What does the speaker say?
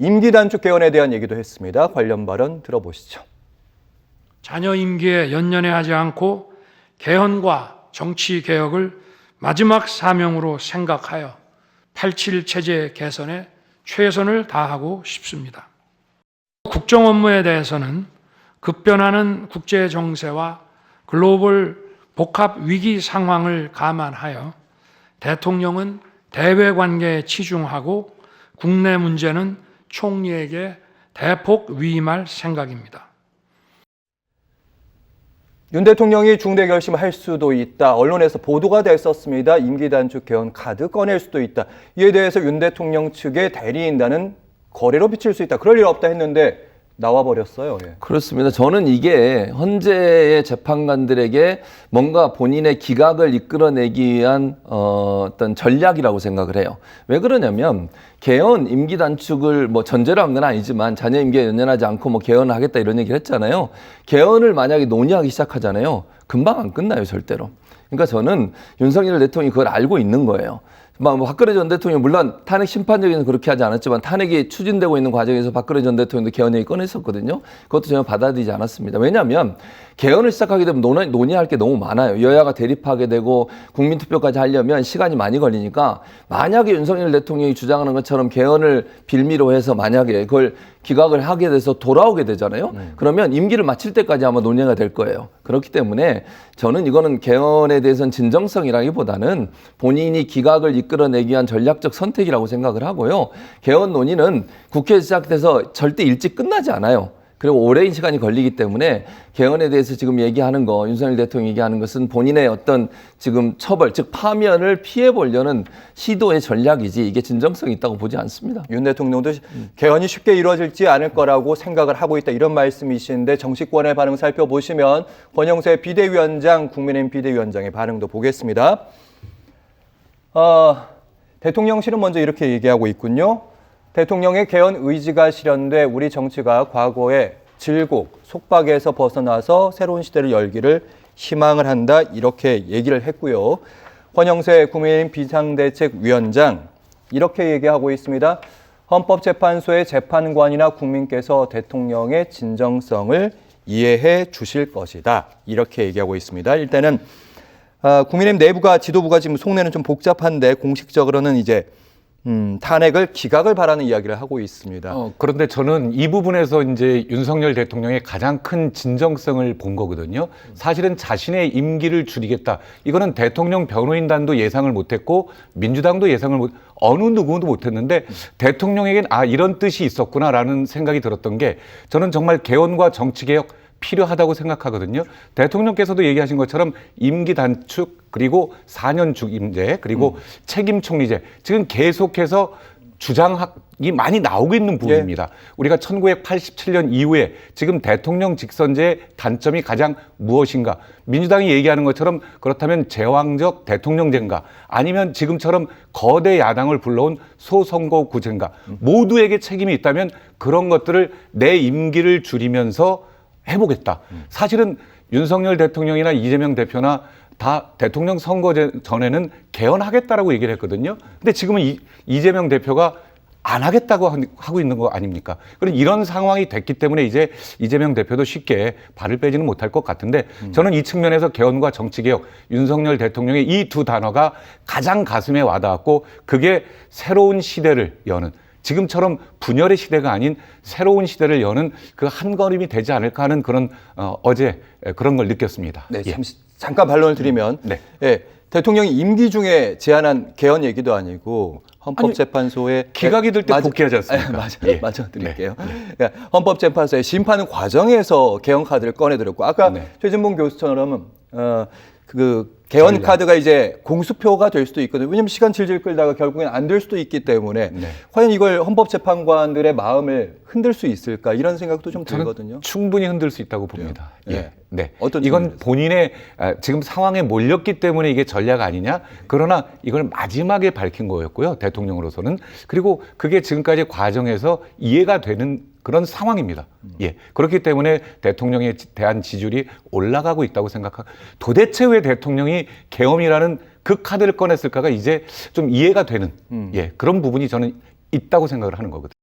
임기 단축 개헌에 대한 얘기도 했습니다. 관련 발언 들어보시죠. 자녀 임기에 연연해하지 않고 개헌과 정치 개혁을 마지막 사명으로 생각하여 87 체제 개선에 최선을 다하고 싶습니다. 국정 업무에 대해서는 급변하는 국제 정세와 글로벌 복합 위기 상황을 감안하여 대통령은 대외 관계에 치중하고 국내 문제는 총리에게 대폭 위임할 생각입니다. 윤 대통령이 중대 결심할 수도 있다. 언론에서 보도가 됐었습니다. 임기 단축 개헌 카드 꺼낼 수도 있다. 이에 대해서 윤 대통령 측의 대리인단은 거래로 비칠 수 있다. 그럴 일 없다 했는데 나와버렸어요. 예. 그렇습니다. 저는 이게 헌재의 재판관들에게 뭔가 본인의 기각을 이끌어내기 위한 어떤 전략이라고 생각을 해요. 왜 그러냐면 개헌 임기 단축을 뭐 전제로 한 건 아니지만 자녀 임기에 연연하지 않고 뭐 개헌을 하겠다 이런 얘기를 했잖아요. 개헌을 만약에 논의하기 시작하잖아요. 금방 안 끝나요, 절대로. 그러니까 저는 윤석열 대통령이 그걸 알고 있는 거예요. 박근혜 전 대통령이 물론 탄핵 심판적에는 그렇게 하지 않았지만 탄핵이 추진되고 있는 과정에서 박근혜 전 대통령도 개헌 얘기 꺼냈었거든요. 그것도 전혀 받아들이지 않았습니다. 왜냐하면 개헌을 시작하게 되면 논의할 게 너무 많아요. 여야가 대립하게 되고 국민투표까지 하려면 시간이 많이 걸리니까 만약에 윤석열 대통령이 주장하는 것처럼 개헌을 빌미로 해서 만약에 그걸 기각을 하게 돼서 돌아오게 되잖아요. 그러면 임기를 마칠 때까지 아마 논의가 될 거예요. 그렇기 때문에 저는 이거는 개헌에 대해서는 진정성이라기보다는 본인이 기각을 이끌어내기 위한 전략적 선택이라고 생각을 하고요. 개헌 논의는 국회에서 시작돼서 절대 일찍 끝나지 않아요. 그리고 오랜 시간이 걸리기 때문에 개헌에 대해서 지금 얘기하는 거, 윤석열 대통령이 얘기하는 것은 본인의 어떤 지금 처벌, 즉 파면을 피해보려는 시도의 전략이지 이게 진정성이 있다고 보지 않습니다. 윤 대통령도 개헌이 쉽게 이루어질지 않을 거라고 생각을 하고 있다 이런 말씀이신데 정치권의 반응 살펴보시면 권영세 비대위원장, 국민의힘 비대위원장의 반응도 보겠습니다. 대통령실은 먼저 이렇게 얘기하고 있군요. 대통령의 개헌 의지가 실현돼 우리 정치가 과거의 질곡, 속박에서 벗어나서 새로운 시대를 열기를 희망을 한다 이렇게 얘기를 했고요. 권영세 국민의힘 비상대책위원장 이렇게 얘기하고 있습니다. 헌법재판소의 재판관이나 국민께서 대통령의 진정성을 이해해 주실 것이다 이렇게 얘기하고 있습니다. 일단은 국민의힘 내부가 지도부가 지금 속내는 좀 복잡한데 공식적으로는 이제 탄핵을 기각을 바라는 이야기를 하고 있습니다. 그런데 저는 이 부분에서 이제 윤석열 대통령의 가장 큰 진정성을 본 거거든요. 사실은 자신의 임기를 줄이겠다. 이거는 대통령 변호인단도 예상을 못했고 민주당도 어느 누구도 못했는데 대통령에겐 이런 뜻이 있었구나라는 생각이 들었던 게 저는 정말 개헌과 정치개혁 필요하다고 생각하거든요. 대통령께서도 얘기하신 것처럼 임기 단축 그리고 4년 중임제 그리고 책임 총리제 지금 계속해서 주장이 많이 나오고 있는 부분입니다. 우리가 1987년 이후에 지금 대통령 직선제의 단점이 가장 무엇인가? 민주당이 얘기하는 것처럼 그렇다면 제왕적 대통령제인가? 아니면 지금처럼 거대 야당을 불러온 소선거구제인가? 모두에게 책임이 있다면 그런 것들을 내 임기를 줄이면서 해보겠다. 사실은 윤석열 대통령이나 이재명 대표나 다 대통령 선거 전에는 개헌하겠다라고 얘기를 했거든요. 근데 지금은 이재명 대표가 안 하겠다고 하고 있는 거 아닙니까? 그럼 이런 상황이 됐기 때문에 이제 이재명 대표도 쉽게 발을 빼지는 못할 것 같은데 저는 이 측면에서 개헌과 정치개혁, 윤석열 대통령의 이 두 단어가 가장 가슴에 와닿았고 그게 새로운 시대를 여는 지금처럼 분열의 시대가 아닌 새로운 시대를 여는 그 한 걸음이 되지 않을까 하는 그런 어제 그런 걸 느꼈습니다. 네, 잠깐 반론을 드리면 예, 대통령이 임기 중에 제안한 개헌 얘기도 아니고 헌법재판소에 기각이 될 때 복귀하지 않습니까? 맞아 드릴게요. 그러니까 헌법재판소의 심판 과정에서 개헌 카드를 꺼내들었고 아까 최진봉 교수처럼 그 개헌 카드가 이제 공수표가 될 수도 있거든요. 왜냐하면 시간 질질 끌다가 결국엔 안 될 수도 있기 때문에 과연 이걸 헌법재판관들의 마음을 흔들 수 있을까 이런 생각도 좀 들거든요. 충분히 흔들 수 있다고 봅니다. 어떤 이건 본인의 지금 상황에 몰렸기 때문에 이게 전략 아니냐? 그러나 이걸 마지막에 밝힌 거였고요. 대통령으로서는. 그리고 그게 지금까지 과정에서 이해가 되는 그런 상황입니다. 그렇기 때문에 대통령에 대한 지지율이 올라가고 있다고 생각하고 도대체 왜 대통령이 계엄이라는 그 카드를 꺼냈을까가 이제 좀 이해가 되는 그런 부분이 저는 있다고 생각을 하는 거거든요.